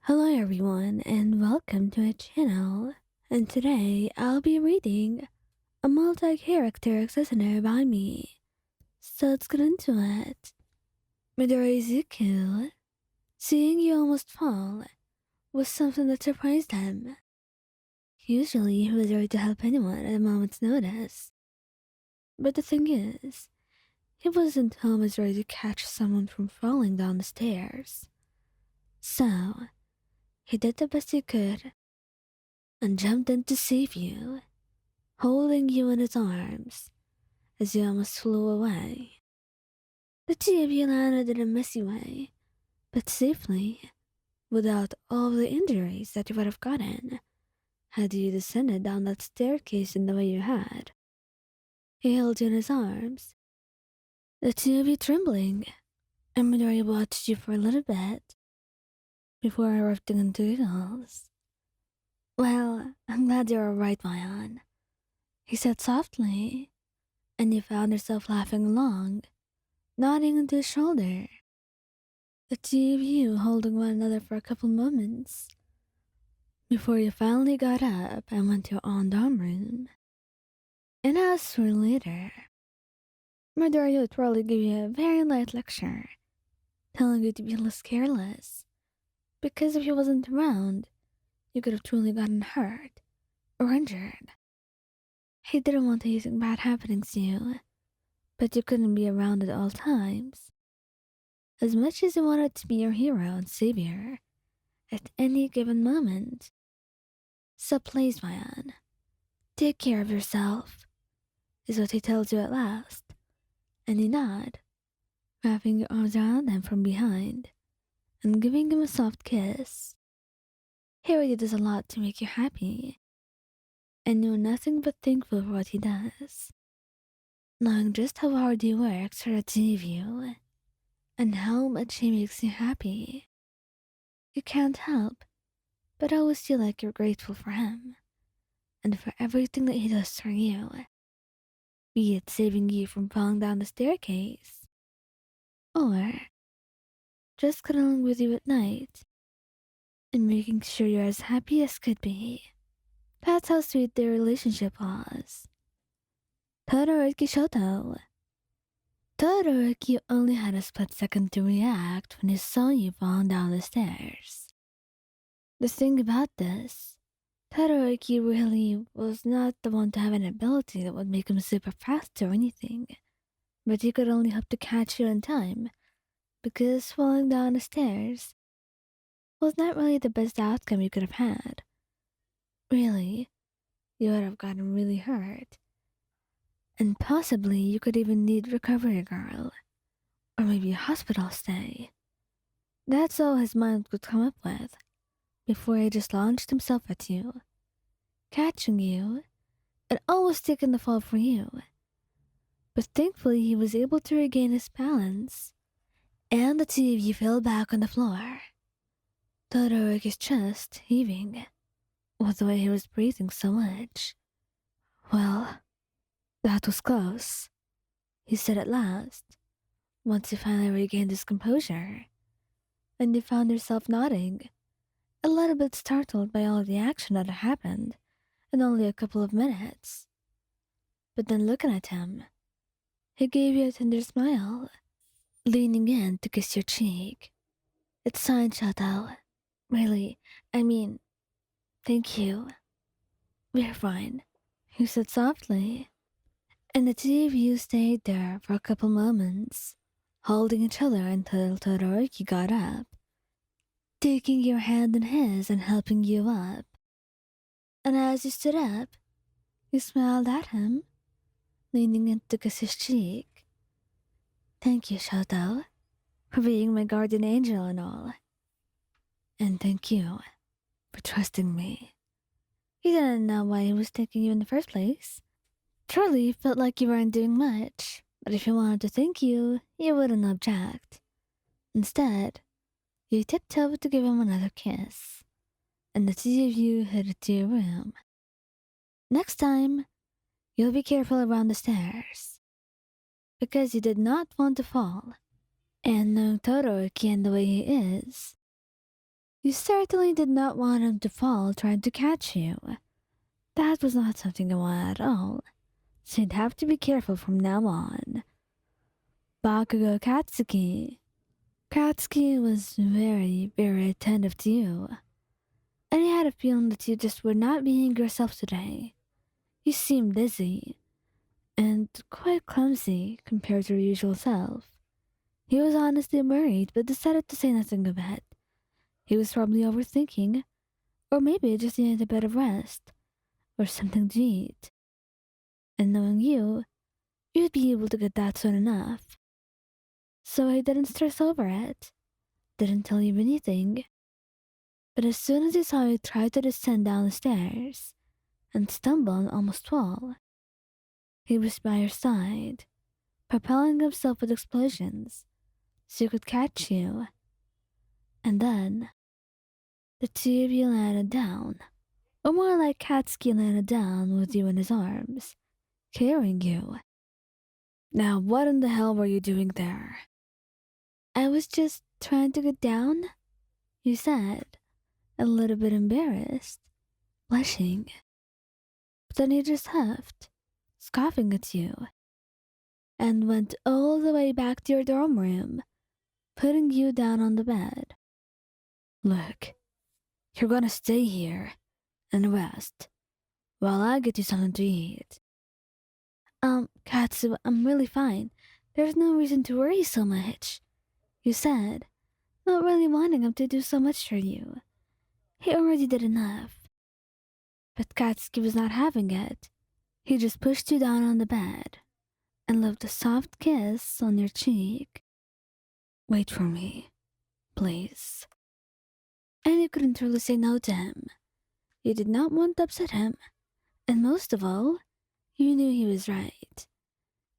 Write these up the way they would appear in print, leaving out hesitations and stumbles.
Hello everyone and welcome to my channel. And today I'll be reading a multi-character examiner by me. So let's get into it. Midoriya Izuku, seeing you almost fall was something that surprised him. Usually he was ready to help anyone at a moment's notice. But the thing is, he wasn't always ready to catch someone from falling down the stairs. So, he did the best he could and jumped in to save you, holding you in his arms as you almost flew away. The two of you landed in a messy way, but safely, without all the injuries that you would have gotten had you descended down that staircase in the way you had. He held you in his arms, the two of you trembling, and Midoriya watched you for a little bit before erupting into giggles. Well, I'm glad you're alright, Mayan, he said softly, and you found yourself laughing along, nodding into his shoulder. The two of you holding one another for a couple moments before you finally got up and went to your own dorm room. An hour later, Midoriya would probably give you a very light lecture, telling you to be less careless, because if he wasn't around, you could have truly gotten hurt or injured. He didn't want anything bad happening to you, but you couldn't be around at all times. As much as you wanted to be your hero and savior at any given moment. So please, Mayan, take care of yourself, is what he tells you at last, and you nod, wrapping your arms around him from behind and giving him a soft kiss. He really does a lot to make you happy, and you're nothing but thankful for what he does, knowing just how hard he works to achieve you and how much he makes you happy. You can't help but always feel like you're grateful for him and for everything that he does for you, be it saving you from falling down the staircase, or just cuddling with you at night and making sure you're as happy as could be. That's how sweet their relationship was. Todoroki Shoto. Todoroki only had a split second to react when he saw you falling down the stairs. The thing about this, Todoroki really was not the one to have an ability that would make him super fast or anything, but he could only hope to catch you in time, because falling down the stairs was not really the best outcome you could have had. Really, you would have gotten really hurt, and possibly you could even need recovery girl, or maybe a hospital stay. That's all his mind could come up with, before he just launched himself at you, catching you, and almost taking the fall for you. But thankfully he was able to regain his balance, and the two of you fell back on the floor. Todoroki's chest heaving with the way he was breathing so much. Well, that was close, he said at last, once he finally regained his composure, and you found yourself nodding, a little bit startled by all the action that had happened in only a couple of minutes. But then looking at him, he gave you a tender smile, leaning in to kiss your cheek. It's fine, Shoto. Really, I mean, thank you. We're fine, he said softly, and the two of you stayed there for a couple moments, holding each other until Todoroki got up, taking your hand in his and helping you up. And as you stood up, you smiled at him, leaning in to kiss his cheek. Thank you, Shoto, for being my guardian angel and all. And thank you for trusting me. He didn't know why he was taking you in the first place. Truly felt like you weren't doing much, but if he wanted to thank you, you wouldn't object. Instead, you tiptoed to give him another kiss, and the two of you headed to your room. Next time, you'll be careful around the stairs, because you did not want to fall, and knowing Todoroki and the way he is, You certainly did not want him to fall trying to catch you. That was not something I wanted at all, so you'd have to be careful from now on. Bakugou Katsuki. Katsuki was very, very attentive to you, and I had a feeling that you just were not being yourself today. You seemed dizzy and quite clumsy compared to your usual self. He was honestly worried, but decided to say nothing of it. He was probably overthinking, or maybe just needed a bit of rest, or something to eat. And knowing you, you'd be able to get that soon enough. So I didn't stress over it, didn't tell you anything. But as soon as he saw you try to descend down the stairs and stumble and almost fall, he was by your side, propelling himself with explosions so he could catch you. And then the two of you landed down, or more like Katsuki landed down with you in his arms, carrying you. Now, what in the hell were you doing there? I was just trying to get down, you said, a little bit embarrassed, blushing. But then he just huffed, scoffing at you, and went all the way back to your dorm room, putting you down on the bed. Look, you're gonna stay here and rest while I get you something to eat. Katsu, I'm really fine. There's no reason to worry so much, you said, not really wanting him to do so much for you. He already did enough. But Katsuki was not having it. He just pushed you down on the bed and left a soft kiss on your cheek. Wait for me, please. And you couldn't really say no to him. You did not want to upset him, and most of all, you knew he was right.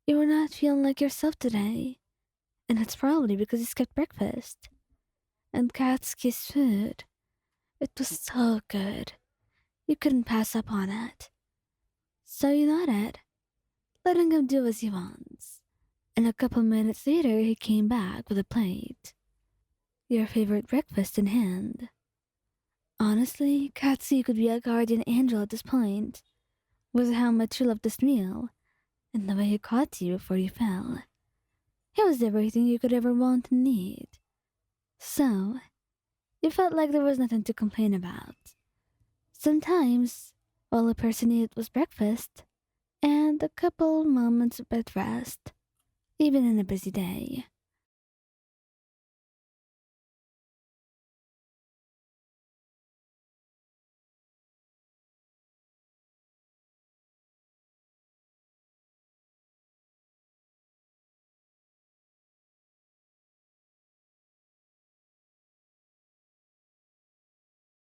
You were not feeling like yourself today, and it's probably because you skipped breakfast. And Katsuki's food, it was so good. You couldn't pass up on it. So you nodded, letting him do as he wants. And a couple minutes later, he came back with a plate. Your favorite breakfast in hand. Honestly, Katsuki could be a guardian angel at this point, with how much you loved this meal, and the way he caught you before you fell. It was everything you could ever want and need. So, you felt like there was nothing to complain about. Sometimes, all a person needed was breakfast, and a couple moments of bed rest, even in a busy day.